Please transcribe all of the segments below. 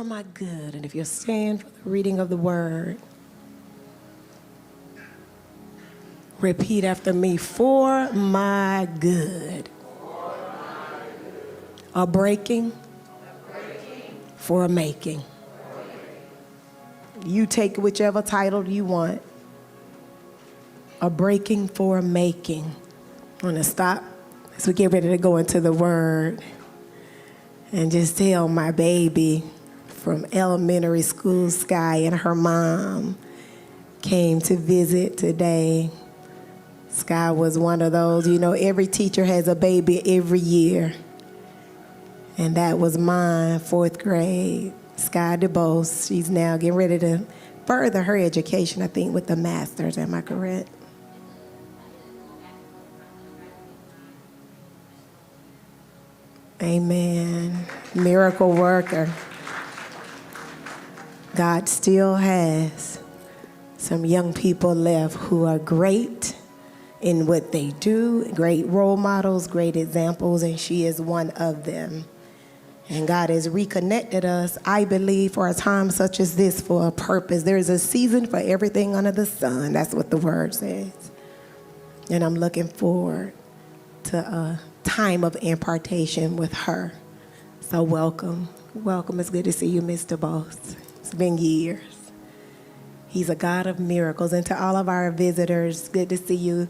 my good. And if you'll stand for the reading of the word, repeat after me. For my good. A breaking for a making. You take whichever title you want. A breaking for a making. I'm going to stop as we get ready to go into the word and just tell my baby from elementary school, Sky, and her mom came to visit today. Sky was one of those, you know, every teacher has a baby every year. And that was mine, 4th grade, Sky DeBose. She's now getting ready to further her education, I think, with the master's. Am I correct? Amen. Miracle worker. God still has some young people left who are great in what they do, great role models, great examples, and she is one of them. And God has reconnected us, I believe, for a time such as this for a purpose. There is a season for everything under the sun. That's what the word says. And I'm looking forward to a time of impartation with her. So welcome. Welcome. It's good to see you, Mr. Boss. It's been years. He's a God of miracles. And to all of our visitors, good to see you.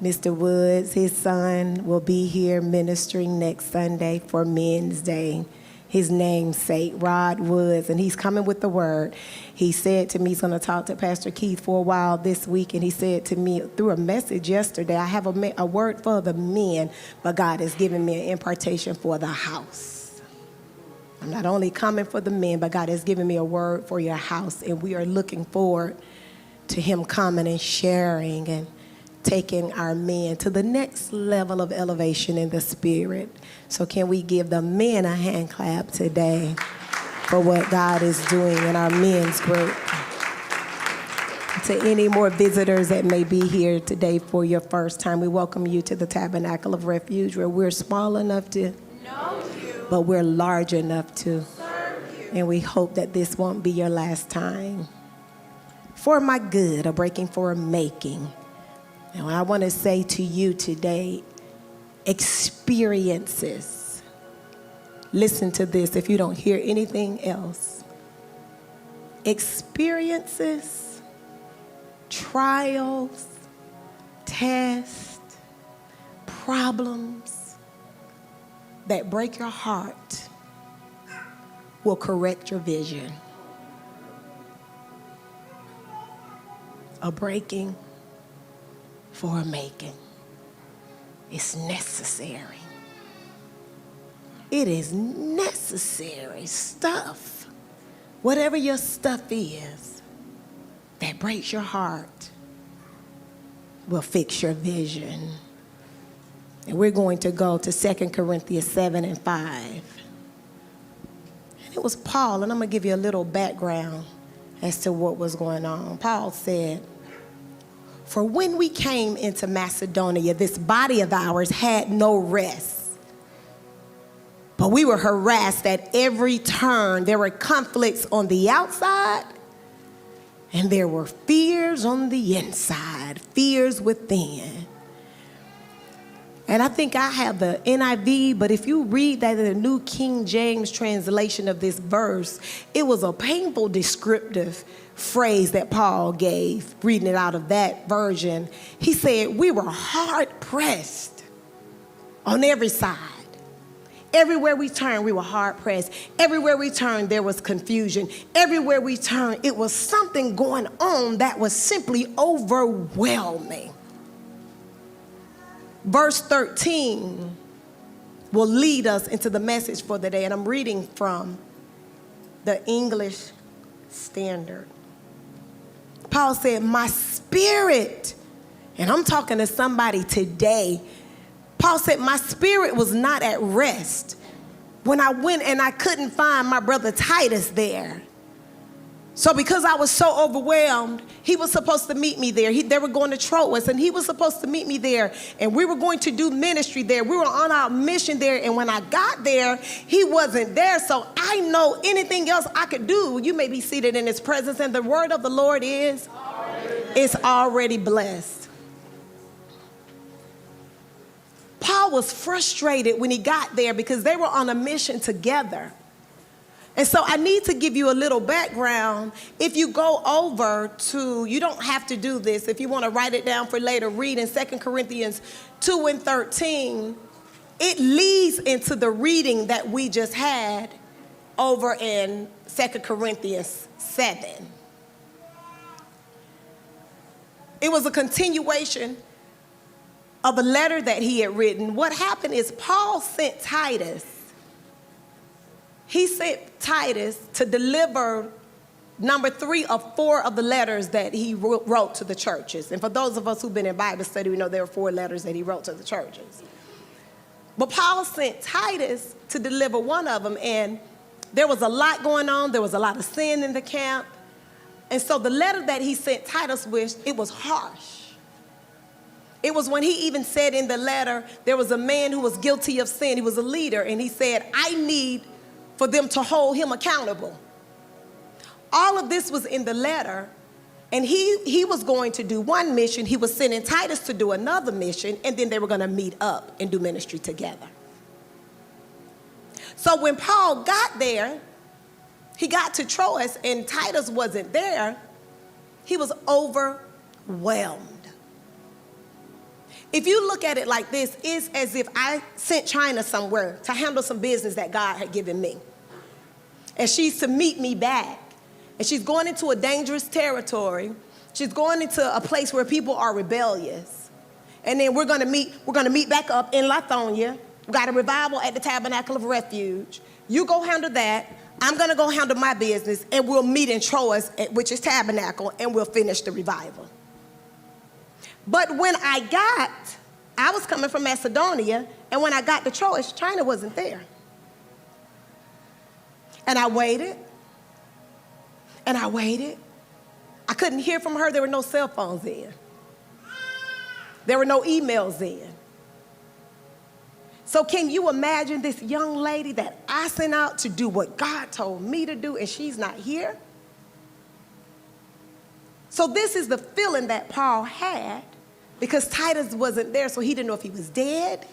Mr. Woods, his son, will be here ministering next Sunday for Men's Day. His namesake, Rod Woods, and he's coming with the word. He said to me, he's going to talk to Pastor Keith for a while this week, and he said to me through a message yesterday, I have a word for the men, but God has given me an impartation for the house. I'm not only coming for the men, but God has given me a word for your house, and we are looking forward to him coming and sharing and taking our men to the next level of elevation in the spirit. So can we give the men a hand clap today for what God is doing in our men's group? To any more visitors that may be here today for your first time, we welcome you to the Tabernacle of Refuge, where we're small enough to know you, but we're large enough to serve you. And we hope that this won't be your last time. For my good, a breaking for a making. And I want to say to you today, experiences. Listen to this if you don't hear anything else. Experiences, trials, tests, problems that break your heart will correct your vision. A breaking for a making. It's necessary. It is necessary stuff. Whatever your stuff is that breaks your heart will fix your vision. And we're going to go to 2 Corinthians 7 and 5. And it was Paul, and I'm going to give you a little background as to what was going on. Paul said, for when we came into Macedonia, this body of ours had no rest. But we were harassed at every turn. There were conflicts on the outside, and there were fears on the inside, fears within. And I think I have the NIV, but if you read that in the New King James translation of this verse, it was a painful descriptive phrase that Paul gave, reading it out of that version. He said, we were hard pressed on every side. Everywhere we turned, we were hard pressed. Everywhere we turned, there was confusion. Everywhere we turned, it was something going on that was simply overwhelming. Verse 13 will lead us into the message for the day, and I'm reading from the English Standard. Paul said, my spirit, and I'm talking to somebody today. Paul said, my spirit was not at rest when I went and I couldn't find my brother Titus there. So because I was so overwhelmed, he was supposed to meet me there. They were going to Troas, and he was supposed to meet me there. And we were going to do ministry there. We were on our mission there. And when I got there, he wasn't there. So I know anything else I could do, you may be seated in his presence. And the word of the Lord is, it's already blessed. Paul was frustrated when he got there because they were on a mission together. And so I need to give you a little background. If you go over to, you don't have to do this. If you want to write it down for later, read in 2 Corinthians 2 and 13. It leads into the reading that we just had over in 2 Corinthians 7. It was a continuation of a letter that he had written. What happened is Paul sent Titus. He sent Titus to deliver number 3 of 4 of the letters that he wrote to the churches. And for those of us who've been in Bible study, we know there were 4 letters that he wrote to the churches. But Paul sent Titus to deliver one of them, and there was a lot going on. There was a lot of sin in the camp. And so the letter that he sent Titus with, it was harsh. It was when he even said in the letter, there was a man who was guilty of sin. He was a leader, and he said, I need for them to hold him accountable. All of this was in the letter, and he was going to do one mission. He was sending Titus to do another mission, and then they were going to meet up and do ministry together. So when Paul got there, he got to Troas, and Titus wasn't there. He was overwhelmed. If you look at it like this, it's as if I sent China somewhere to handle some business that God had given me. And she's to meet me back. And she's going into a dangerous territory. She's going into a place where people are rebellious. And then we're going to meet back up in Lithonia. We got a revival at the Tabernacle of Refuge. You go handle that. I'm going to go handle my business, and we'll meet in Troas, which is Tabernacle, and we'll finish the revival. But when I was coming from Macedonia, and when I got to Troas, China wasn't there. And I waited, and I waited. I couldn't hear from her. There were no cell phones in. There were no emails in. So can you imagine this young lady that I sent out to do what God told me to do, and she's not here? So this is the feeling that Paul had, because Titus wasn't there, so he didn't know if he was dead,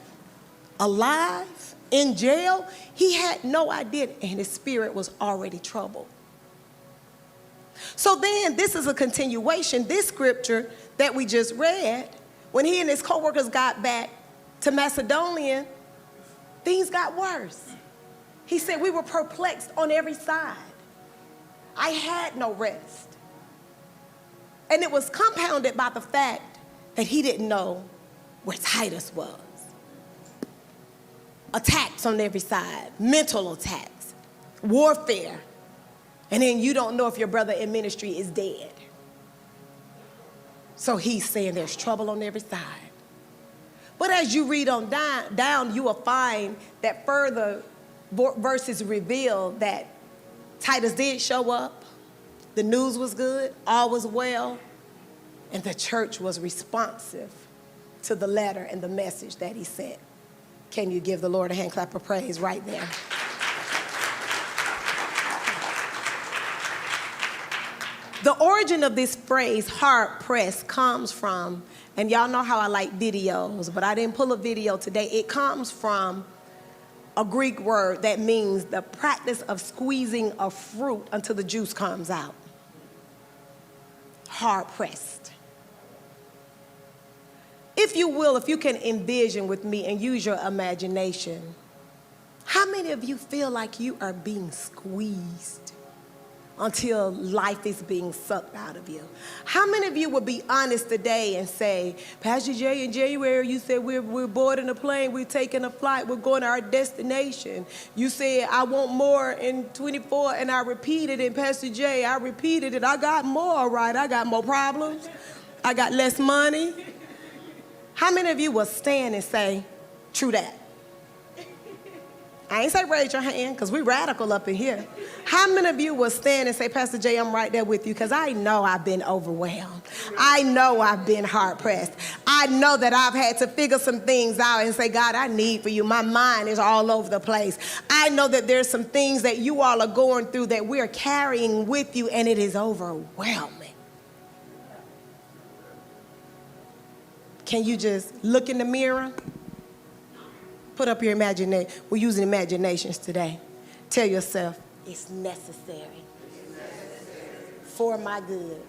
alive, in jail. He had no idea, and his spirit was already troubled. So then, this is a continuation. This scripture that we just read, when he and his co-workers got back to Macedonia, things got worse. He said, we were perplexed on every side. I had no rest. And it was compounded by the fact that he didn't know where Titus was. Attacks on every side, mental attacks, warfare. And then you don't know if your brother in ministry is dead. So he's saying there's trouble on every side. But as you read on down, you will find that further verses reveal that Titus did show up. The news was good, all was well, and the church was responsive to the letter and the message that he sent. Can you give the Lord a hand clap of praise right there? The origin of this phrase, hard pressed, comes from, and y'all know how I like videos, but I didn't pull a video today. It comes from a Greek word that means the practice of squeezing a fruit until the juice comes out. Hard pressed. If you will, if you can envision with me and use your imagination, how many of you feel like you are being squeezed until life is being sucked out of you? How many of you would be honest today and say, Pastor Jay, in January you said we're boarding a plane, we're taking a flight, we're going to our destination. You said, I want more in 24, and I repeated it. Pastor Jay, I repeated it. I got more, right? I got more problems. I got less money. How many of you will stand and say, true that? I ain't say raise your hand because we radical up in here. How many of you will stand and say, Pastor Jay, I'm right there with you because I know I've been overwhelmed. I know I've been hard pressed. I know that I've had to figure some things out and say, God, I need for you. My mind is all over the place. I know that there's some things that you all are going through that we're carrying with you, and it is overwhelming. Can you just look in the mirror? Put up your imagination. We're using imaginations today. Tell yourself, it's necessary for my good.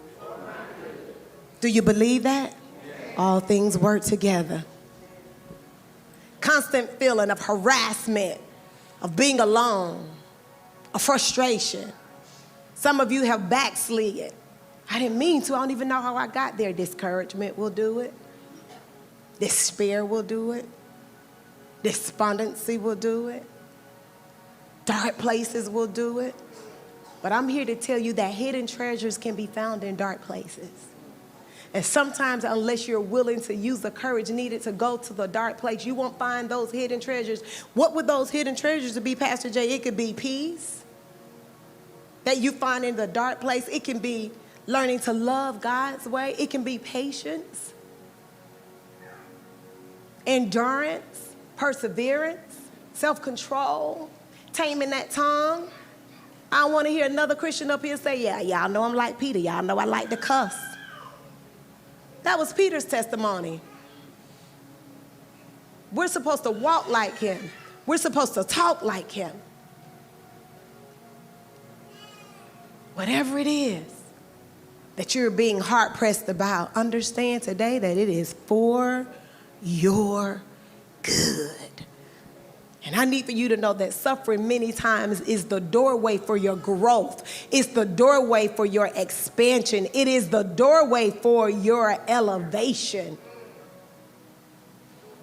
Do you believe that? All things work together. Constant feeling of harassment, of being alone, of frustration. Some of you have backslid. I didn't mean to. I don't even know how I got there. Discouragement will do it. Despair will do it. Despondency will do it. Dark places will do it. But I'm here to tell you that hidden treasures can be found in dark places. And sometimes, unless you're willing to use the courage needed to go to the dark place, you won't find those hidden treasures. What would those hidden treasures be, Pastor Jay? It could be peace that you find in the dark place. It can be learning to love God's way. It can be patience, endurance, perseverance, self-control, taming that tongue. I don't want to hear another Christian up here say, yeah, y'all know I'm like Peter. Y'all know I like to cuss. That was Peter's testimony. We're supposed to walk like him. We're supposed to talk like him. Whatever it is that you're being hard-pressed about, understand today that it is for your good. And I need for you to know that suffering many times is the doorway for your growth. It's the doorway for your expansion. It is the doorway for your elevation.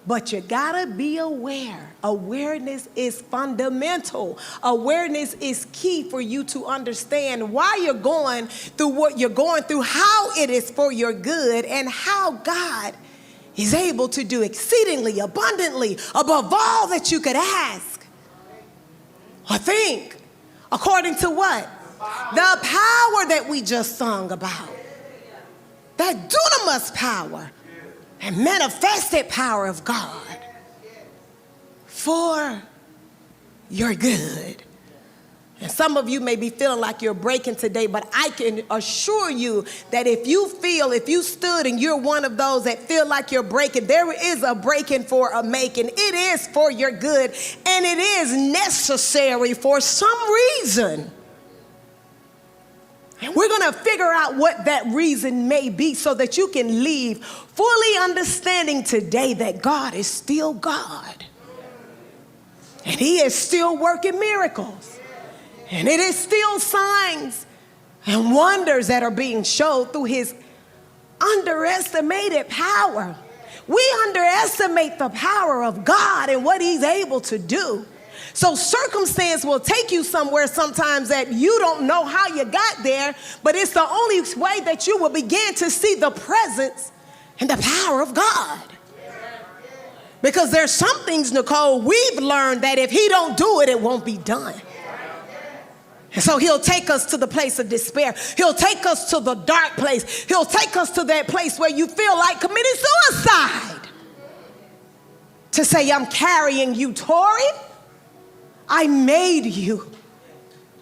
But you gotta be aware. Awareness is fundamental. Awareness is key for you to understand why you're going through what you're going through, how it is for your good, and how God is able to do exceedingly abundantly above all that you could ask or think, according to what? The power that we just sung about. That dunamis power and manifested power of God for your good. And some of you may be feeling like you're breaking today, but I can assure you that if you stood and you're one of those that feel like you're breaking, there is a breaking for a making. It is for your good, and it is necessary for some reason. And we're going to figure out what that reason may be so that you can leave fully understanding today that God is still God. And he is still working miracles. And it is still signs and wonders that are being showed through his underestimated power. We underestimate the power of God and what he's able to do. So circumstance will take you somewhere sometimes that you don't know how you got there, but it's the only way that you will begin to see the presence and the power of God. Because there's some things, Nicole, we've learned that if he don't do it, it won't be done. And so he'll take us to the place of despair. He'll take us to the dark place. He'll take us to that place where you feel like committing suicide. To say, I'm carrying you, Tori. I made you.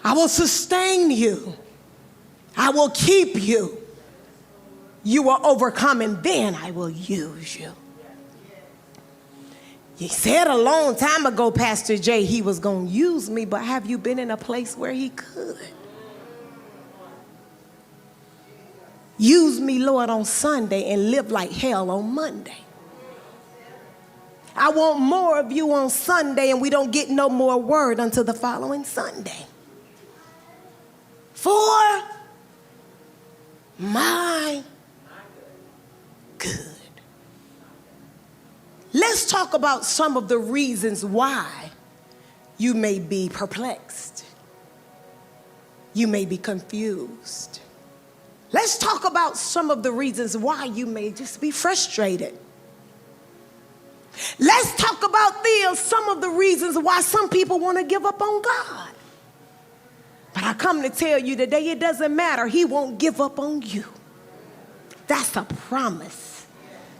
I will sustain you. I will keep you. You will overcome, and then I will use you. He said a long time ago, Pastor Jay, he was going to use me, but have you been in a place where he could? Use me, Lord, on Sunday and live like hell on Monday. I want more of you on Sunday, and we don't get no more word until the following Sunday. For my good. Let's talk about some of the reasons why you may be perplexed. You may be confused. Let's talk about some of the reasons why you may just be frustrated. Let's talk about some of the reasons why some people want to give up on God. But I come to tell you today, it doesn't matter. He won't give up on you. That's a promise.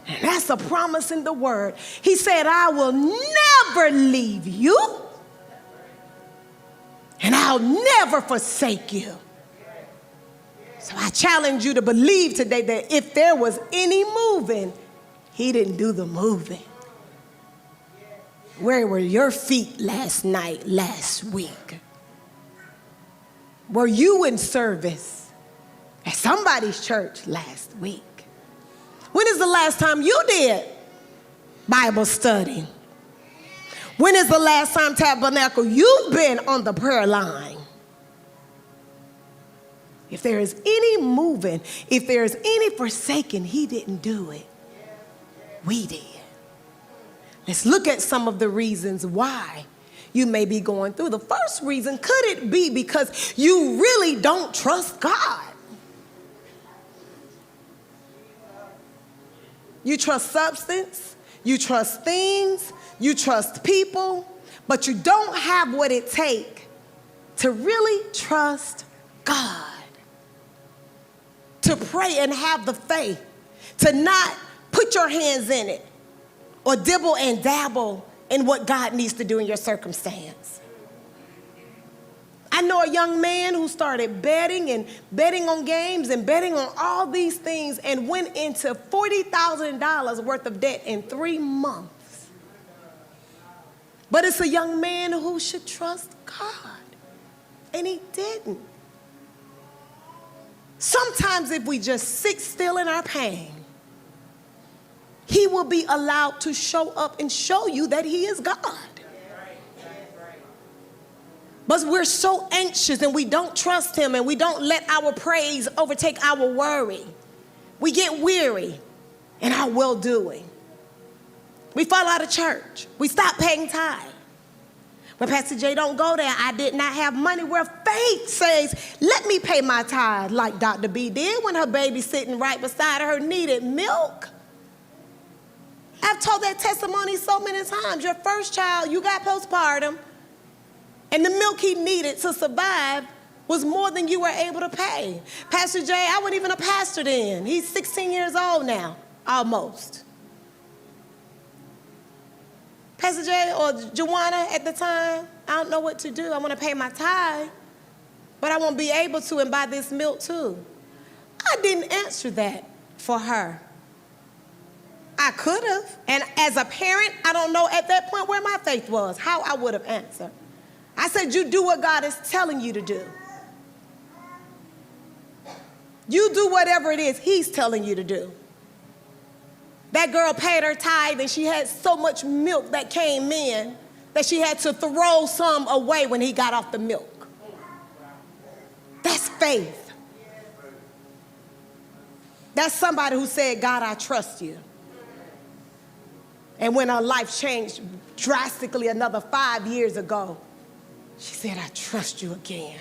And that's a promise in the word. He said, I will never leave you, and I'll never forsake you. So I challenge you to believe today that if there was any moving, he didn't do the moving. Where were your feet last night, last week? Were you in service at somebody's church last week? When is the last time you did Bible study? When is the last time, Tabernacle, you've been on the prayer line? If there is any moving, if there is any forsaking, he didn't do it. We did. Let's look at some of the reasons why you may be going through. The first reason, could it be because you really don't trust God? You trust substance, you trust things, you trust people, but you don't have what it takes to really trust God. To pray and have the faith, to not put your hands in it or dibble and dabble in what God needs to do in your circumstance. I know a young man who started betting on games and betting on all these things and went into $40,000 worth of debt in 3 months. But it's a young man who should trust God, and he didn't. Sometimes if we just sit still in our pain, he will be allowed to show up and show you that he is God. But we're so anxious and we don't trust him and we don't let our praise overtake our worry. We get weary in our well-doing. We fall out of church. We stop paying tithe. When Pastor J don't go there, I did not have money. Where faith says, let me pay my tithe like Dr. B did when her baby sitting right beside her needed milk. I've told that testimony so many times. Your first child, you got postpartum, and the milk he needed to survive was more than you were able to pay. Pastor J, I wasn't even a pastor then. He's 16 years old now, almost. Pastor J or Jawana at the time, I don't know what to do. I want to pay my tithe, but I won't be able to and buy this milk too. I didn't answer that for her. I could have. And as a parent, I don't know at that point where my faith was, how I would have answered. I said, you do what God is telling you to do. You do whatever it is he's telling you to do. That girl paid her tithe and she had so much milk that came in that she had to throw some away when he got off the milk. That's faith. That's somebody who said, God, I trust you. And when her life changed drastically another 5 years ago, she said, I trust you again.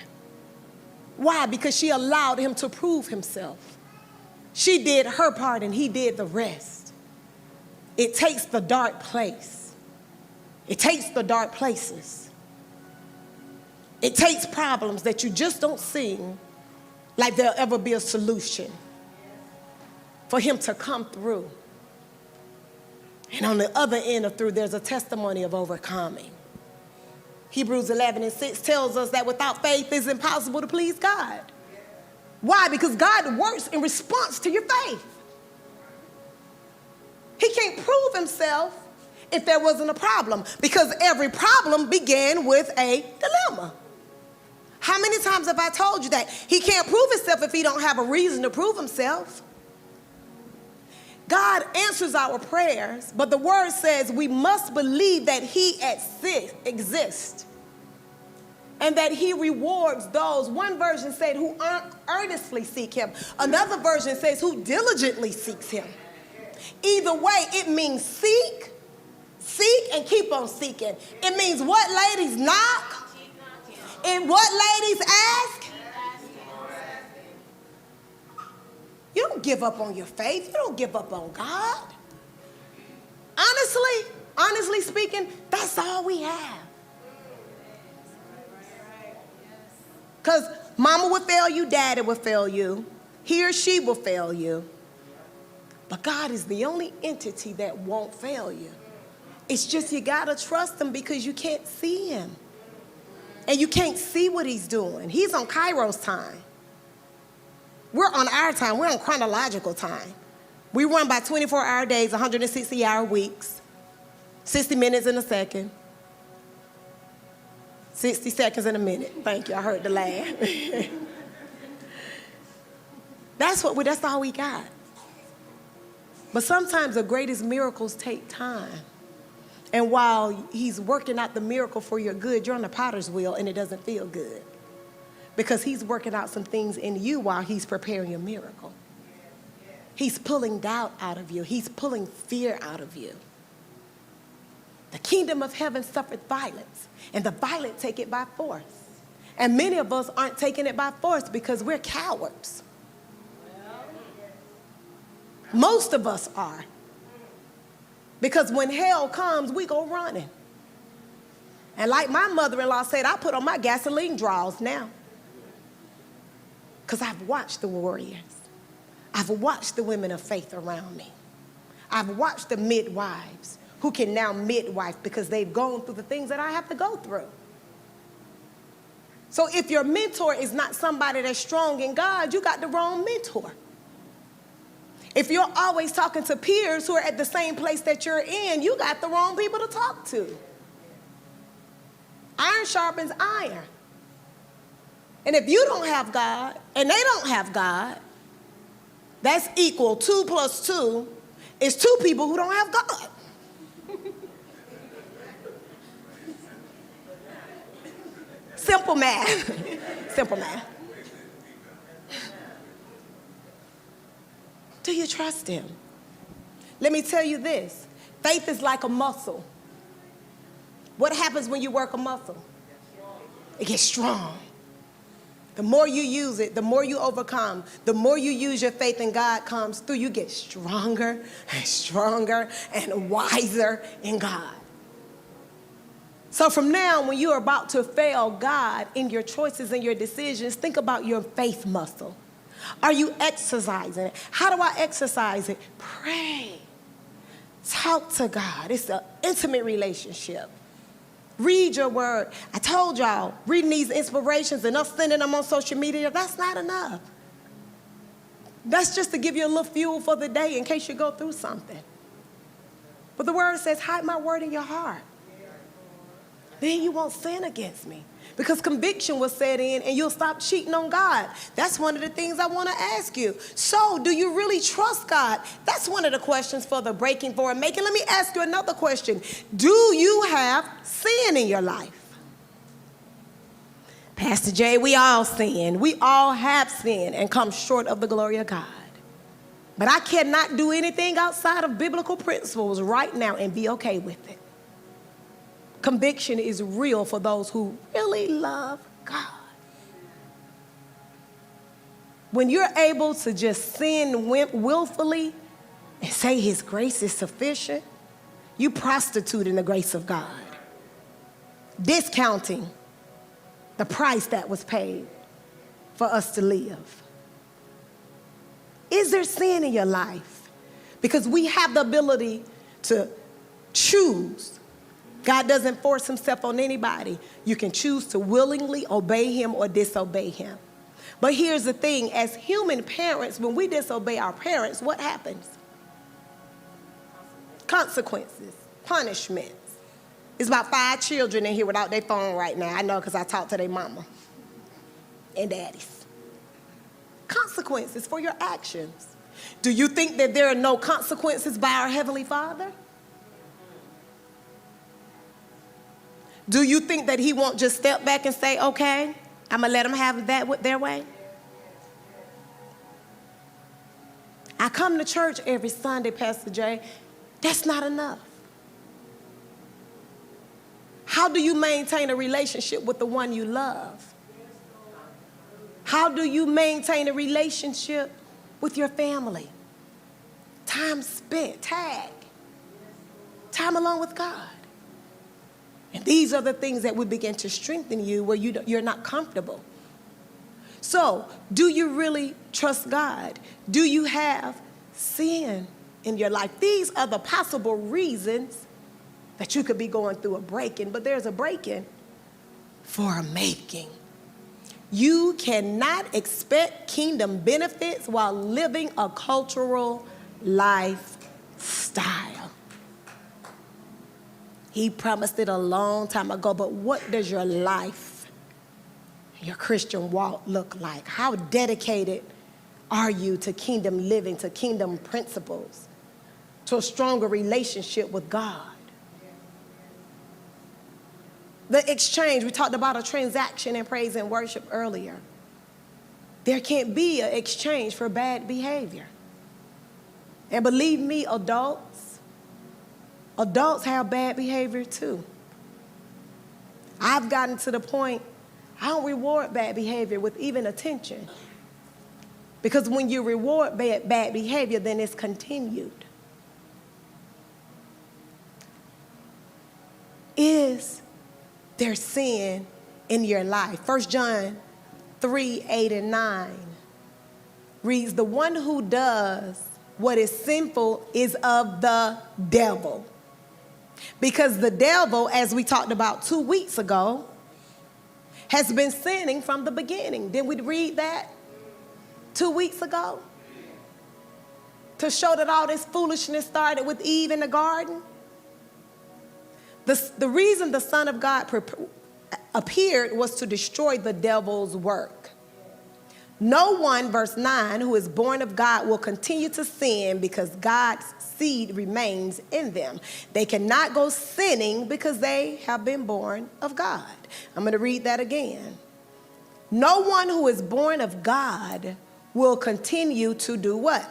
Why? Because she allowed him to prove himself. She did her part and he did the rest. It takes the dark place. It takes the dark places. It takes problems that you just don't seem like there'll ever be a solution for him to come through. And on the other end of through, there's a testimony of overcoming. Hebrews 11:6 tells us that without faith, it's impossible to please God. Why? Because God works in response to your faith. He can't prove himself if there wasn't a problem, because every problem began with a dilemma. How many times have I told you that? He can't prove himself if he don't have a reason to prove himself. God answers our prayers, but the word says we must believe that he exists and that he rewards those. One version said who earnestly seek him. Another version says who diligently seeks him. Either way, it means seek, and keep on seeking. It means what ladies knock, and what ladies ask. You don't give up on your faith. You don't give up on God. Honestly, honestly speaking, that's all we have. Because mama will fail you, daddy will fail you. He or she will fail you. But God is the only entity that won't fail you. It's just you got to trust him because you can't see him. And you can't see what he's doing. He's on Kairos time. We're on our time. We're on chronological time. We run by 24-hour days, 160-hour weeks, 60 minutes in a second, 60 seconds in a minute. Thank you. I heard the laugh. That's all we got. But sometimes the greatest miracles take time. And while he's working out the miracle for your good, you're on the potter's wheel and it doesn't feel good. Because he's working out some things in you while he's preparing your miracle. He's pulling doubt out of you. He's pulling fear out of you. The kingdom of heaven suffereth violence, and the violent take it by force. And many of us aren't taking it by force because we're cowards. Most of us are. Because when hell comes, we go running. And like my mother-in-law said, I put on my gasoline drawers now. Because I've watched the warriors. I've watched the women of faith around me. I've watched the midwives who can now midwife because they've gone through the things that I have to go through. So if your mentor is not somebody that's strong in God, you got the wrong mentor. If you're always talking to peers who are at the same place that you're in, you got the wrong people to talk to. Iron sharpens iron. And if you don't have God and they don't have God, that's equal 2 + 2 is 2 people who don't have God. Simple math. Simple math. Do you trust him? Let me tell you this. Faith is like a muscle. What happens when you work a muscle? It gets strong. The more you use it, the more you overcome. The more you use your faith and God comes through, you get stronger and stronger and wiser in God. So from now, when you are about to fail God in your choices and your decisions, think about your faith muscle. Are you exercising it? How do I exercise it? Pray. Talk to God. It's an intimate relationship. Read your word. I told y'all, reading these inspirations and us sending them on social media, that's not enough. That's just to give you a little fuel for the day in case you go through something. But the word says, hide my word in your heart. Then you won't sin against me. Because conviction will set in and you'll stop cheating on God. That's one of the things I want to ask you. So, do you really trust God? That's one of the questions for the Breaking Forward Making. Let me ask you another question. Do you have sin in your life? Pastor Jay, we all sin. We all have sinned and come short of the glory of God. But I cannot do anything outside of biblical principles right now and be okay with it. Conviction is real for those who really love God. When you're able to just sin willfully and say his grace is sufficient, you prostituting the grace of God, discounting the price that was paid for us to live. Is there sin in your life? Because we have the ability to choose. God doesn't force himself on anybody. You can choose to willingly obey him or disobey him. But here's the thing. As human parents, when we disobey our parents, what happens? Consequences, punishments. There's about 5 children in here without their phone right now. I know because I talked to their mama and daddies. Consequences for your actions. Do you think that there are no consequences by our Heavenly Father? Do you think that he won't just step back and say, okay, I'm going to let them have that their way? I come to church every Sunday, Pastor Jay. That's not enough. How do you maintain a relationship with the one you love? How do you maintain a relationship with your family? Time spent, tag. Time alone with God. And these are the things that would begin to strengthen you where you're not comfortable. So, do you really trust God? Do you have sin in your life? These are the possible reasons that you could be going through a break-in, but there's a break-in for a making. You cannot expect kingdom benefits while living a cultural lifestyle. He promised it a long time ago, but what does your life, your Christian walk look like? How dedicated are you to kingdom living, to kingdom principles, to a stronger relationship with God? The exchange, we talked about a transaction in praise and worship earlier. There can't be an exchange for bad behavior. And believe me, adults have bad behavior too. I've gotten to the point, I don't reward bad behavior with even attention. Because when you reward bad behavior, then it's continued. Is there sin in your life? 1 John 3:8-9 reads, the one who does what is sinful is of the devil. Because the devil, as we talked about 2 weeks ago, has been sinning from the beginning. Didn't we read that 2 weeks ago? To show that all this foolishness started with Eve in the garden. The reason the Son of God appeared was to destroy the devil's work. No one, verse 9, who is born of God will continue to sin because God's seed remains in them. They cannot go sinning because they have been born of God. I'm going to read that again. No one who is born of God will continue to do what?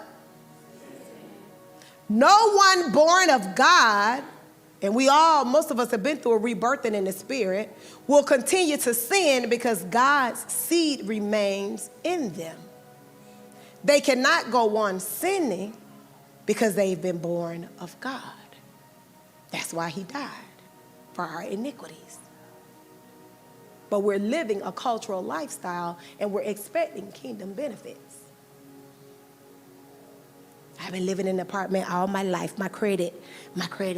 No one born of God, and most of us have been through a rebirthing in the spirit, will continue to sin because God's seed remains in them. They cannot go on sinning because they've been born of God. That's why he died, for our iniquities. But we're living a cultural lifestyle and we're expecting kingdom benefits. I've been living in an apartment all my life. My credit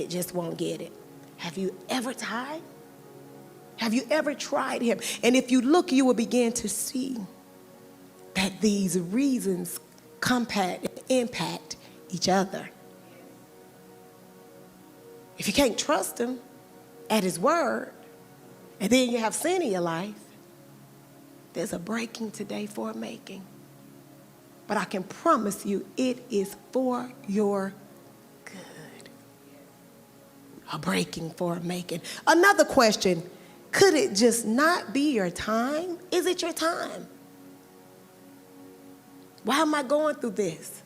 just won't get it. Have you ever tried? Have you ever tried him? And if you look, you will begin to see that these reasons impact each other. If you can't trust him at his word, and then you have sin in your life, there's a breaking today for a making. But I can promise you it is for your good. A breaking for a making. Another question, could it just not be your time? Is it your time? Why am I going through this?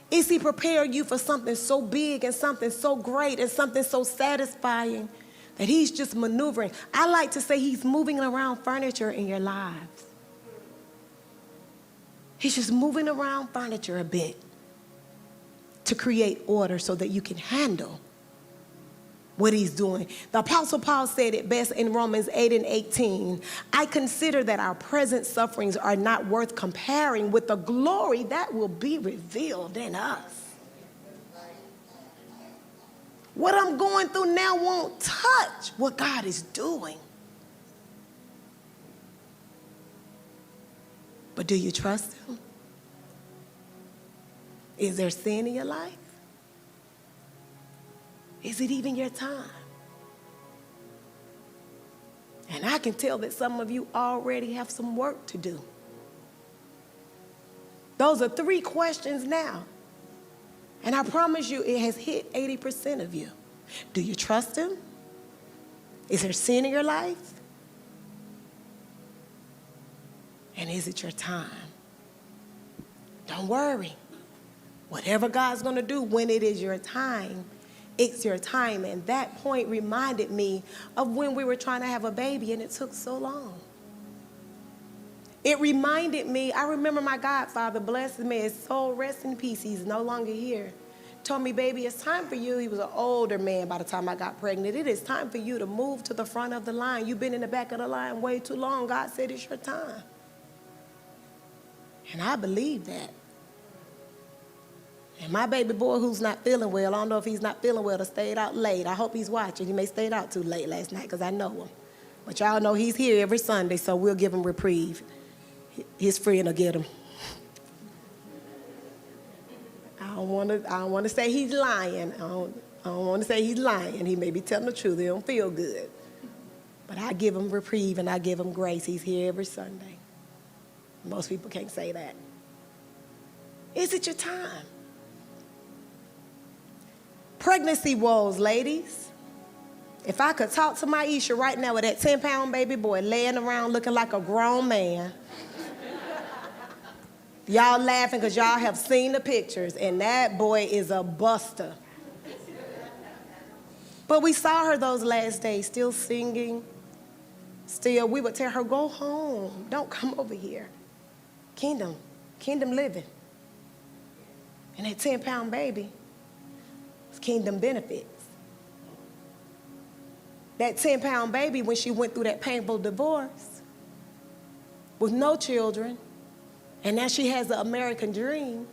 Is he preparing you for something so big and something so great and something so satisfying that he's just maneuvering? I like to say he's moving around furniture in your lives. He's just moving around furniture a bit to create order so that you can handle what he's doing. The Apostle Paul said it best in Romans 8:18. I consider that our present sufferings are not worth comparing with the glory that will be revealed in us. What I'm going through now won't touch what God is doing. But do you trust him? Is there sin in your life? Is it even your time? And I can tell that some of you already have some work to do. Those are 3 questions now. And I promise you it has hit 80% of you. Do you trust him? Is there sin in your life? And is it your time? Don't worry. Whatever God's going to do when it is your time, it's your time. And that point reminded me of when we were trying to have a baby and it took so long. It reminded me, I remember my godfather, blessed me, his soul rest in peace, he's no longer here, told me, baby, it's time for you. He was an older man by the time I got pregnant. It is time for you to move to the front of the line. You've been in the back of the line way too long. God said it's your time. And I believe that. And my baby boy who's not feeling well, I don't know if he's not feeling well, to stayed out late. I hope he's watching. He may stayed out too late last night because I know him. But y'all know he's here every Sunday, so we'll give him reprieve. His friend will get him. I don't want to say he's lying. I don't want to say he's lying. He may be telling the truth. He don't feel good. But I give him reprieve and I give him grace. He's here every Sunday. Most people can't say that. Is it your time? Pregnancy woes, ladies. If I could talk to Maisha right now with that 10-pound baby boy laying around looking like a grown man, y'all laughing because y'all have seen the pictures, and that boy is a buster. But we saw her those last days, still singing. Still, we would tell her, go home. Don't come over here. Kingdom living. And that 10-pound baby was kingdom benefits. That 10-pound baby, when she went through that painful divorce with no children, and now she has the American dream,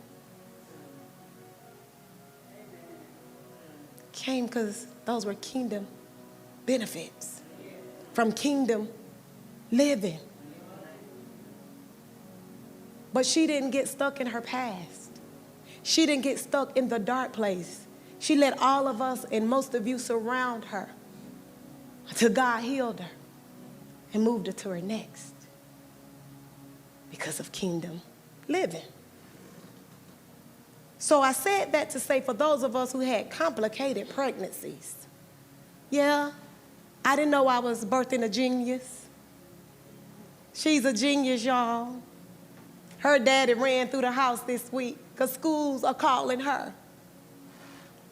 came because those were kingdom benefits from kingdom living. But she didn't get stuck in her past. She didn't get stuck in the dark place. She let all of us and most of you surround her until God healed her and moved her to her next because of kingdom living. So I said that to say, for those of us who had complicated pregnancies, yeah, I didn't know I was birthing a genius. She's a genius, y'all. Her daddy ran through the house this week because schools are calling her.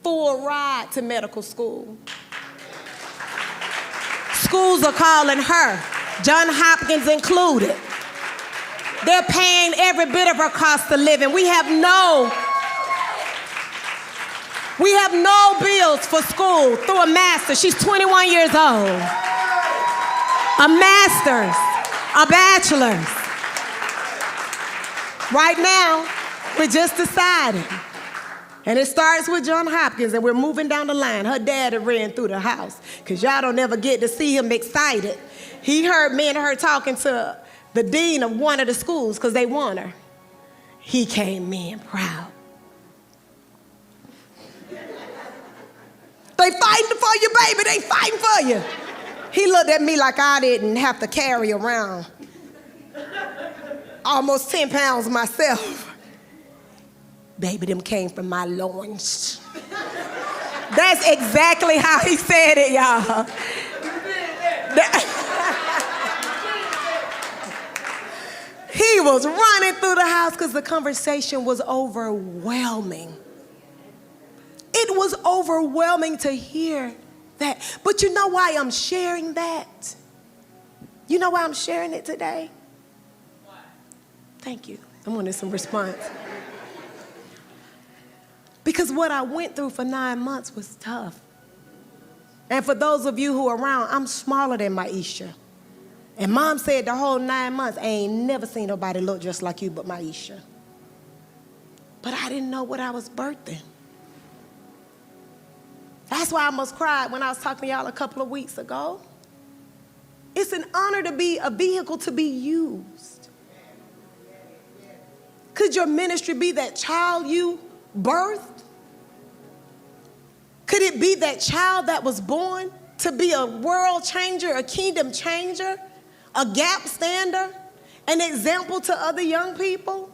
Full ride to medical school. Schools are calling her, Johns Hopkins included. They're paying every bit of her cost of living. We have no bills for school through a master's. She's 21 years old. A master's, a bachelor's. Right now, we're just deciding. And it starts with Johns Hopkins, and we're moving down the line. Her daddy ran through the house, because y'all don't ever get to see him excited. He heard me and her talking to the dean of one of the schools, because they want her. He came in proud. They fighting for you, baby. They fighting for you. He looked at me like I didn't have to carry around almost 10 pounds myself. Baby, them came from my loins. That's exactly how he said it, y'all. He was running through the house because the conversation was overwhelming. It was overwhelming to hear that. But you know why I'm sharing that? You know why I'm sharing it today? Why? Thank you. I'm wanting some response. Because what I went through for 9 months was tough. And for those of you who are around, I'm smaller than Maisha. And Mom said the whole 9 months, I ain't never seen nobody look just like you but Maisha. But I didn't know what I was birthing. That's why I almost cried when I was talking to y'all a couple of weeks ago. It's an honor to be a vehicle to be used. Could your ministry be that child you birthed? Could it be that child that was born to be a world changer, a kingdom changer, a gap stander, an example to other young people?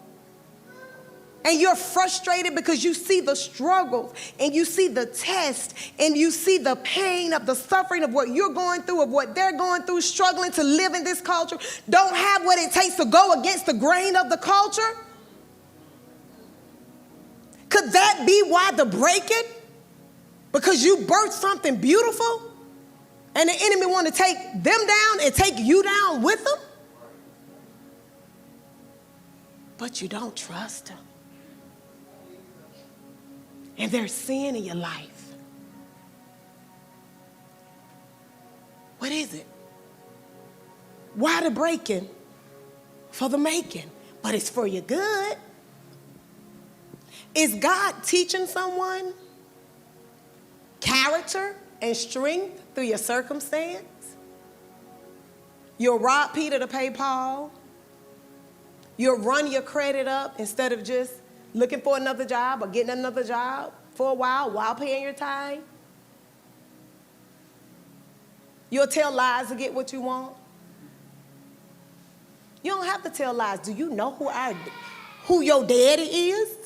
And you're frustrated because you see the struggles and you see the test and you see the pain of the suffering of what you're going through, of what they're going through, struggling to live in this culture, don't have what it takes to go against the grain of the culture? Could that be why the breaking? Because you birthed something beautiful and the enemy want to take them down and take you down with them? But you don't trust him. and there's sin in your life, what is it? Why the breaking? For the making, but it's for your good. Is God teaching someone character and strength through your circumstance? You'll rob Peter to pay Paul. You'll run your credit up instead of just looking for another job or getting another job for a while paying your time. You'll tell lies to get what you want. You don't have to tell lies. Do you know who your daddy is?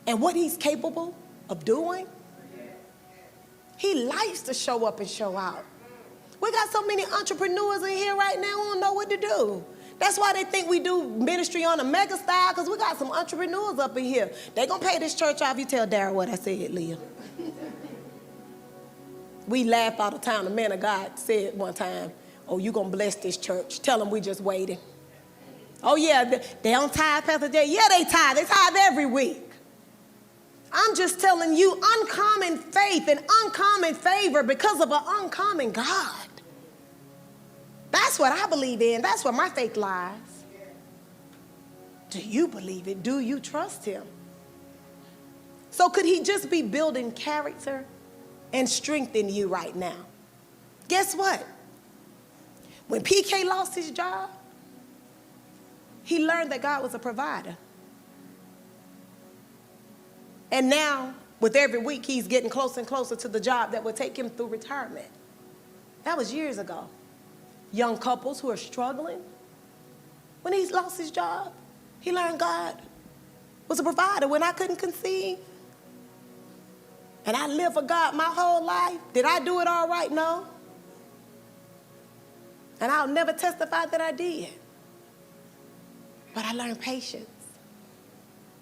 And what he's capable of doing? He likes to show up and show out. We got so many entrepreneurs in here right now who don't know what to do. That's why they think we do ministry on a mega style, because we got some entrepreneurs up in here. They gonna pay this church off. You tell Dara what I said, Leah. We laugh all the time. The man of God said one time, oh, you gonna bless this church. Tell them we just waiting. Oh yeah, they don't tithe, Pastor Jay. Yeah, they tithe. They tithe every week. I'm just telling you, uncommon faith and uncommon favor because of an uncommon God. That's what I believe in. That's where my faith lies. Do you believe it? Do you trust him? So could he just be building character and strength in you right now? Guess what? When PK lost his job, he learned that God was a provider. And now, with every week, he's getting closer and closer to the job that will take him through retirement. That was years ago. Young couples who are struggling, when he lost his job, he learned God was a provider when I couldn't conceive. And I lived for God my whole life. Did I do it all right? No. And I'll never testify that I did. But I learned patience.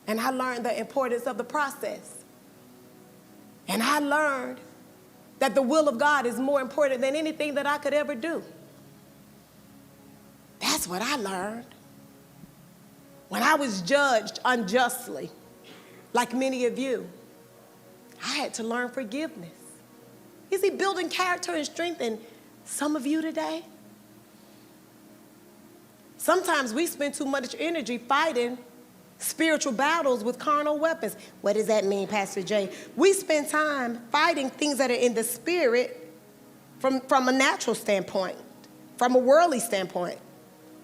And I learned the importance of the process. And I learned that the will of God is more important than anything that I could ever do. That's what I learned. When I was judged unjustly, like many of you, I had to learn forgiveness. Is he building character and strength in some of you today? Sometimes we spend too much energy fighting spiritual battles with carnal weapons. What does that mean, Pastor Jay? We spend time fighting things that are in the spirit from a natural standpoint, from a worldly standpoint.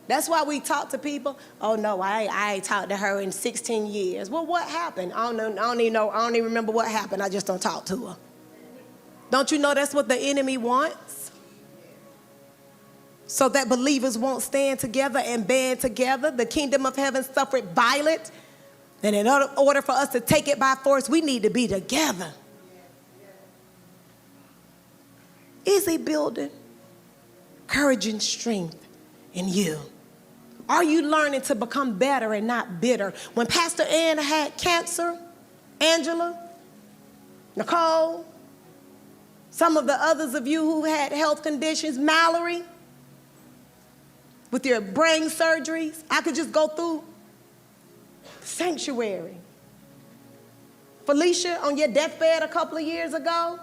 That's why we talk to people. Oh no, I ain't talked to her in 16 years. Well, what happened? I don't even remember what happened. I just don't talk to her. Don't you know that's what the enemy wants? So that believers won't stand together and band together. The kingdom of heaven suffered violence. And in order for us to take it by force, we need to be together. Is he building courage and strength in you? Are you learning to become better and not bitter? When Pastor Ann had cancer, Angela, Nicole, some of the others of you who had health conditions, Mallory, with your brain surgeries, I could just go through sanctuary. Felicia, on your deathbed a couple of years ago.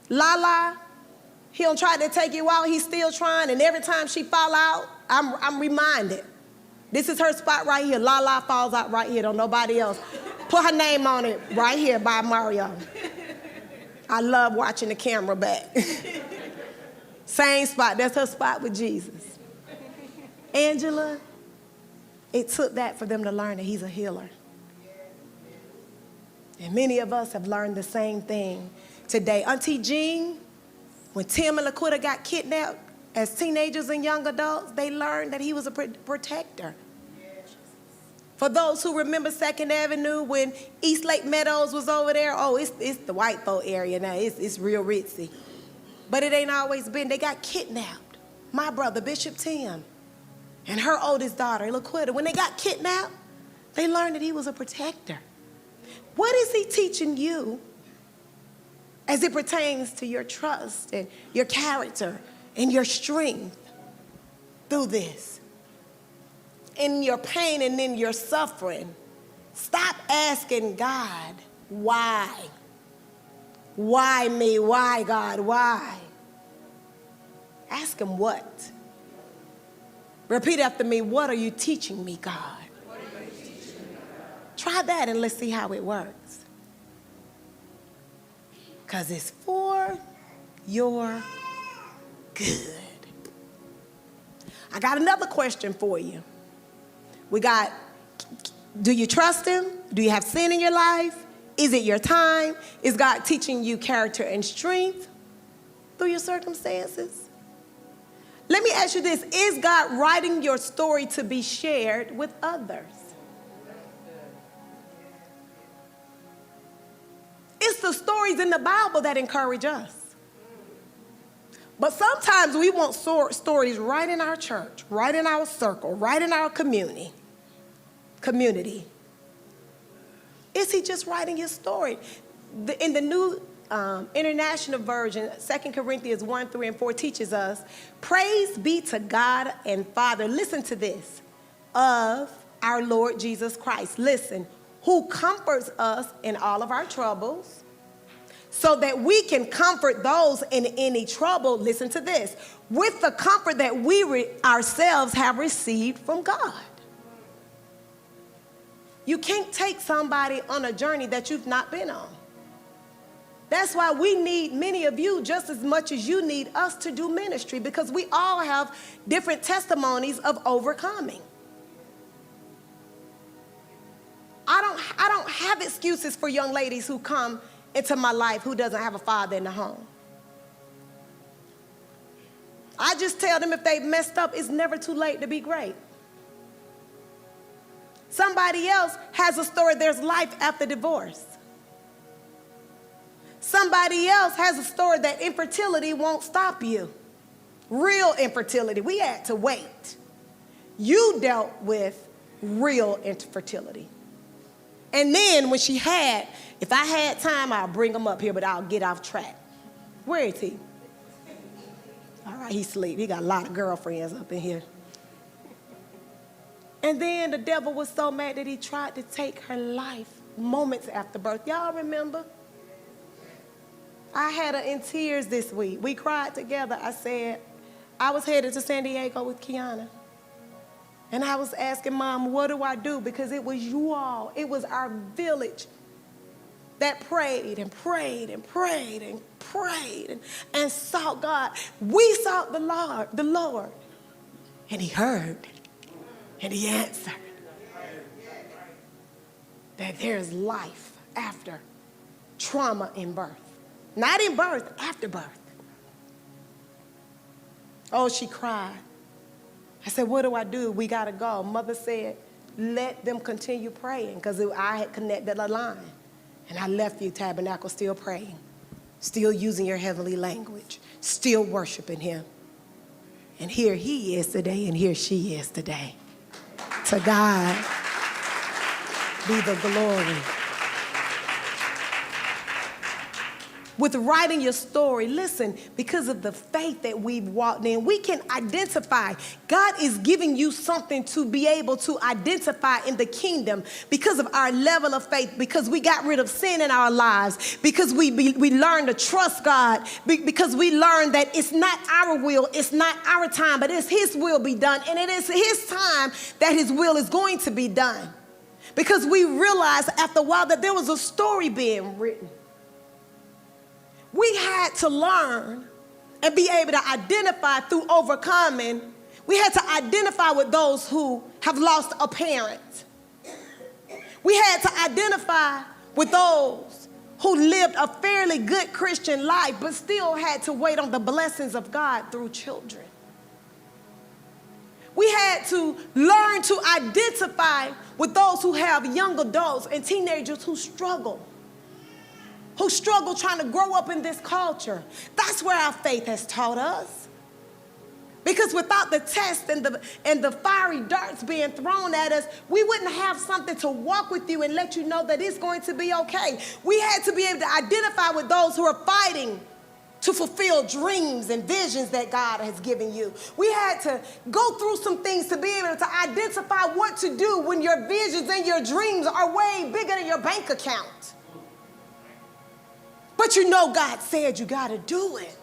Lala, he don't try to take you out, he's still trying, and every time she fall out, I'm reminded. This is her spot right here. Lala falls out right here, don't nobody else. Put her name on it right here by Mario. I love watching the camera back. Same spot, that's her spot with Jesus. Angela, it took that for them to learn that he's a healer. And many of us have learned the same thing today. Auntie Jean, when Tim and LaQuita got kidnapped as teenagers and young adults, they learned that he was a protector. For those who remember 2nd Avenue when East Lake Meadows was over there, oh, it's the white folk area now. It's real ritzy. But it ain't always been. They got kidnapped. My brother, Bishop Tim, and her oldest daughter, LaQuita, when they got kidnapped, they learned that he was a protector. What is he teaching you as it pertains to your trust and your character and your strength through this? In your pain and in your suffering, Stop asking God, why? Why me? Why, God? Why? Ask him what? Repeat after me, what are you teaching me, God? What are you teaching me, God? Try that and let's see how it works. Because it's for your good. I got another question for you. Do you trust him? Do you have sin in your life? Is it your time? Is God teaching you character and strength through your circumstances? Let me ask you this. Is God writing your story to be shared with others? It's the stories in the Bible that encourage us. But sometimes we want stories right in our church, right in our circle, right in our community. Is he just writing his story? In the New International Version, 2 Corinthians 1, 3, and 4 teaches us, praise be to God and Father, listen to this, of our Lord Jesus Christ. Listen, who comforts us in all of our troubles, so that we can comfort those in any trouble, listen to this, with the comfort that we ourselves have received from God. You can't take somebody on a journey that you've not been on. That's why we need many of you just as much as you need us to do ministry, because we all have different testimonies of overcoming. I don't have excuses for young ladies who come into my life who doesn't have a father in the home. I just tell them if they've messed up, it's never too late to be great. Somebody else has a story, there's life after divorce. Somebody else has a story that infertility won't stop you. Real infertility, we had to wait. You dealt with real infertility. And then when she had, if I had time, I'll bring him up here, but I'll get off track. Where is he? All right, he's asleep. He got a lot of girlfriends up in here. And then the devil was so mad that he tried to take her life moments after birth. Y'all remember? I had her in tears this week. We cried together. I said, I was headed to San Diego with Kiana. And I was asking Mom, what do I do? Because it was you all. It was our village that prayed and prayed and prayed and prayed and sought God. We sought the Lord. And he heard and he answered that there's life after trauma in birth. Not in birth, after birth. Oh, she cried. I said, what do I do? We got to go. Mother said, let them continue praying, because I had connected a line. And I left you, Tabernacle, still praying, still using your heavenly language, still worshiping him. And here he is today, and here she is today. To God be the glory. With writing your story, listen, because of the faith that we've walked in, we can identify. God is giving you something to be able to identify in the kingdom because of our level of faith, because we got rid of sin in our lives, because we learned to trust God, because we learned that it's not our will, it's not our time, but it's his will be done. And it is his time that his will is going to be done. Because we realized after a while that there was a story being written. We had to learn and be able to identify through overcoming. We had to identify with those who have lost a parent. We had to identify with those who lived a fairly good Christian life but still had to wait on the blessings of God through children. We had to learn to identify with those who have young adults and teenagers who struggle trying to grow up in this culture. That's where our faith has taught us. Because without the test and the fiery darts being thrown at us, we wouldn't have something to walk with you and let you know that it's going to be okay. We had to be able to identify with those who are fighting to fulfill dreams and visions that God has given you. We had to go through some things to be able to identify what to do when your visions and your dreams are way bigger than your bank account. But you know God said you got to do it.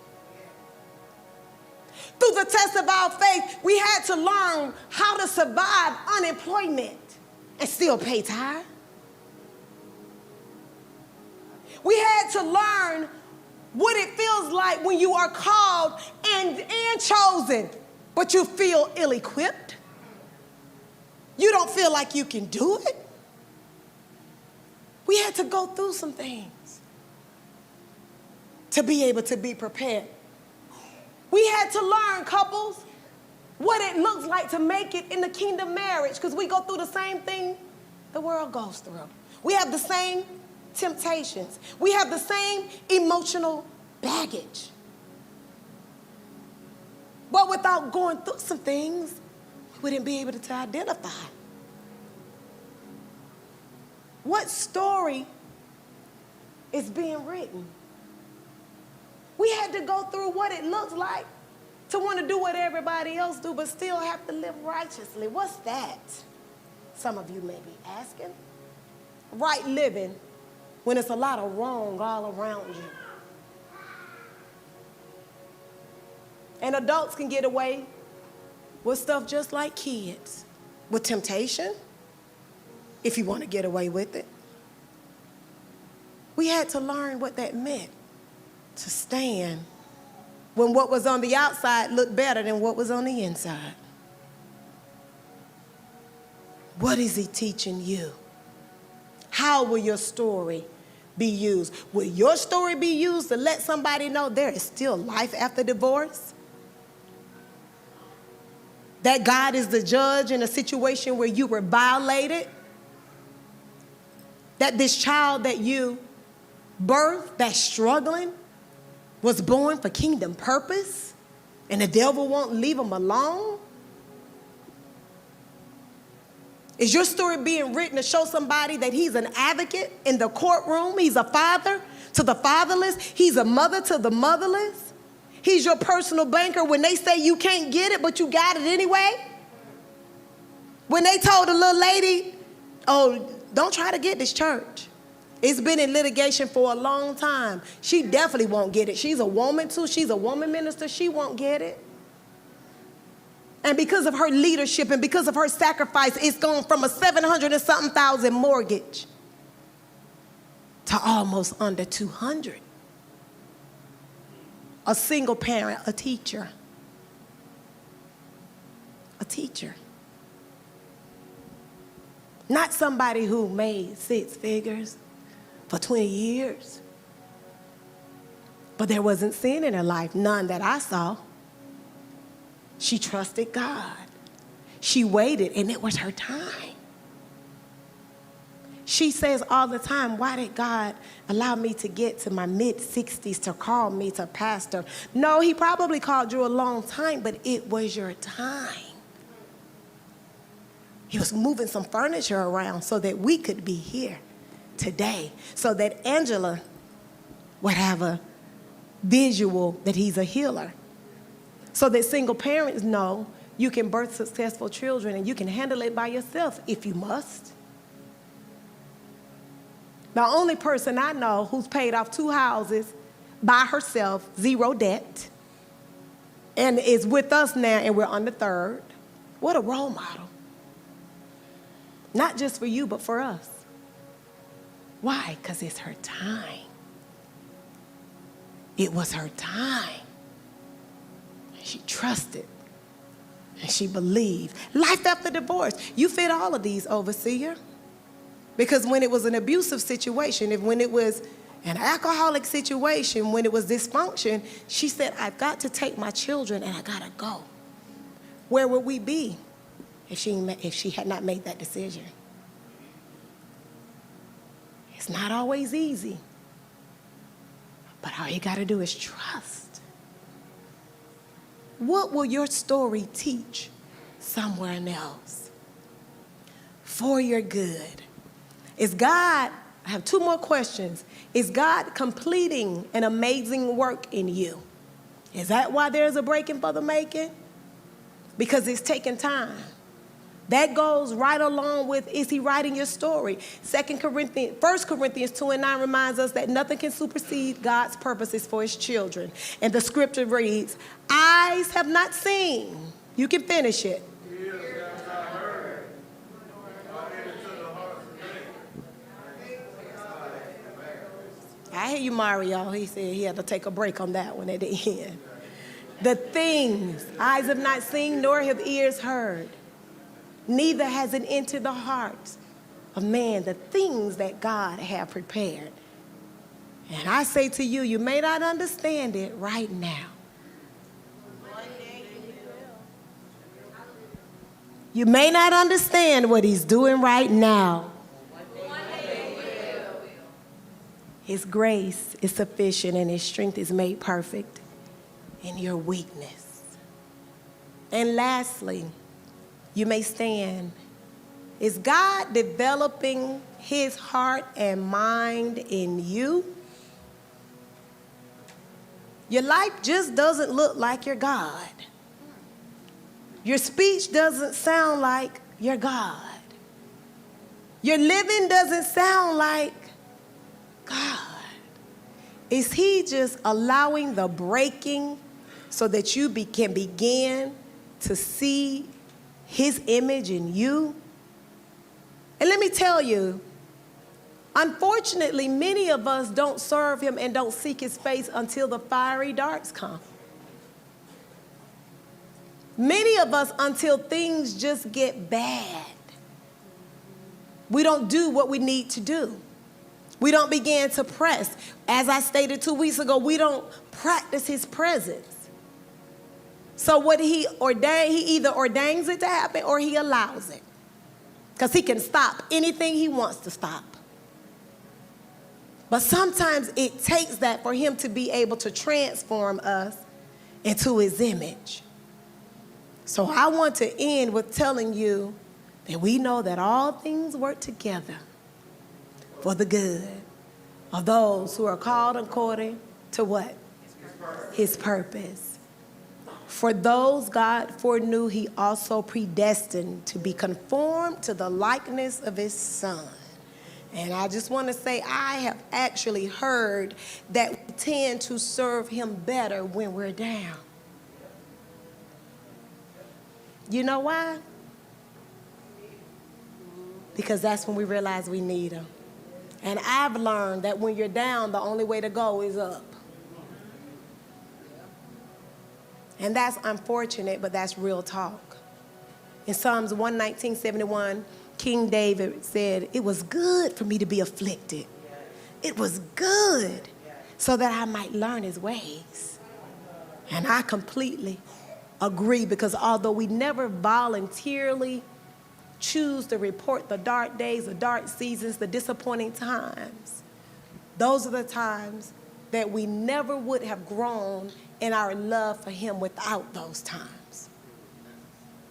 Through the test of our faith, we had to learn how to survive unemployment and still pay tithe. We had to learn what it feels like when you are called and chosen, but you feel ill-equipped. You don't feel like you can do it. We had to go through some things to be able to be prepared. We had to learn, couples, what it looks like to make it in the kingdom marriage, because we go through the same thing the world goes through. We have the same temptations. We have the same emotional baggage. But without going through some things, we wouldn't be able to identify. What story is being written? We had to go through what it looks like to want to do what everybody else do, but still have to live righteously. What's that? Some of you may be asking. Right living when it's a lot of wrong all around you. And adults can get away with stuff just like kids, with temptation, if you want to get away with it. We had to learn what that meant, to stand when what was on the outside looked better than what was on the inside. What is he teaching you? How will your story be used? Will your story be used to let somebody know there is still life after divorce? That God is the judge in a situation where you were violated? That this child that you birthed, that's struggling, was born for kingdom purpose, and the devil won't leave him alone? Is your story being written to show somebody that he's an advocate in the courtroom? He's a father to the fatherless. He's a mother to the motherless. He's your personal banker when they say you can't get it, but you got it anyway. When they told the little lady, oh, don't try to get this church. It's been in litigation for a long time. She definitely won't get it. She's a woman too. She's a woman minister. She won't get it. And because of her leadership and because of her sacrifice, it's gone from a 700 and something thousand mortgage to almost under 200. A single parent, a teacher. A teacher. Not somebody who made 6 figures for 20 years. But there wasn't sin in her life, none that I saw. She trusted God. She waited, and it was her time. She says all the time, why did God allow me to get to my mid-60s to call me to pastor? No, he probably called you a long time, but it was your time. He was moving some furniture around so that we could be here today, so that Angela would have a visual that he's a healer, so that single parents know you can birth successful children and you can handle it by yourself if you must. The only person I know who's paid off 2 houses by herself, 0 debt, and is with us now, and we're on the 3rd. What a role model. Not just for you, but for us. Why? Because it's her time. It was her time. She trusted. And she believed. Life after divorce. You fit all of these, overseer. Because when it was an abusive situation, when it was an alcoholic situation, when it was dysfunction, she said, I've got to take my children and I got to go. Where would we be if she had not made that decision? It's not always easy. But all you got to do is trust. What will your story teach someone else? For your good. Is God I have two more questions. Is God completing an amazing work in you? Is that why there's a breaking for the making? Because it's taking time. That goes right along with, is he writing your story? 1 Corinthians 2:9 reminds us that nothing can supersede God's purposes for his children. And the scripture reads, eyes have not seen. You can finish it. I hear you, Mario. He said he had to take a break on that one at the end. The things eyes have not seen, nor have ears heard. Neither has it entered the hearts of man the things that God have prepared. And I say to you, you may not understand it right now. You may not understand what he's doing right now. His grace is sufficient and his strength is made perfect in your weakness. And lastly, you may stand. Is God developing his heart and mind in you? Your life just doesn't look like your God. Your speech doesn't sound like your God. Your living doesn't sound like God. Is he just allowing the breaking so that you can begin to see his image in you? And let me tell you, unfortunately, many of us don't serve him and don't seek his face until the fiery darts come. Many of us until things just get bad. We don't do what we need to do. We don't begin to press. As I stated 2 weeks ago, we don't practice his presence. So what he either ordains it to happen or he allows it. Because he can stop anything he wants to stop. But sometimes it takes that for him to be able to transform us into his image. So I want to end with telling you that we know that all things work together for the good of those who are called according to what? His purpose. For those God foreknew, he also predestined to be conformed to the likeness of his Son. And I just want to say, I have actually heard that we tend to serve him better when we're down. You know why? Because that's when we realize we need him. And I've learned that when you're down, the only way to go is up. And that's unfortunate, but that's real talk. In Psalms 119:71, King David said, it was good for me to be afflicted. It was good so that I might learn his ways. And I completely agree, because although we never voluntarily choose to report the dark days, the dark seasons, the disappointing times, those are the times that we never would have grown in our love for him without those times.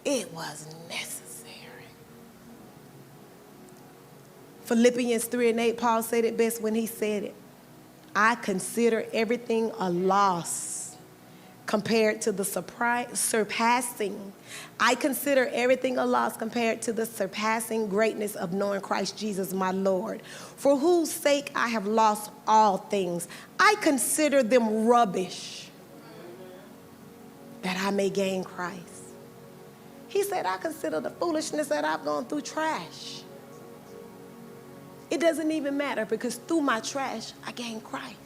It was necessary. Philippians 3:8, Paul said it best when he said it. I consider everything a loss compared to the surpassing. I consider everything a loss compared to the surpassing greatness of knowing Christ Jesus my Lord, for whose sake I have lost all things. I consider them rubbish, that I may gain Christ. He said, I consider the foolishness that I've gone through trash. It doesn't even matter, because through my trash, I gain Christ.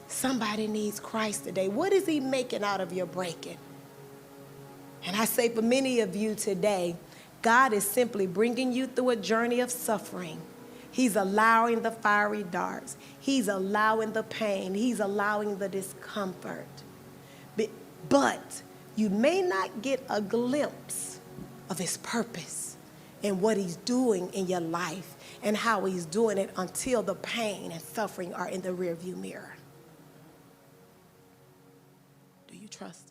Somebody needs Christ today. What is he making out of your breaking? And I say for many of you today, God is simply bringing you through a journey of suffering. He's allowing the fiery darts. He's allowing the pain. He's allowing the discomfort. But you may not get a glimpse of his purpose and what he's doing in your life and how he's doing it until the pain and suffering are in the rearview mirror. Do you trust him?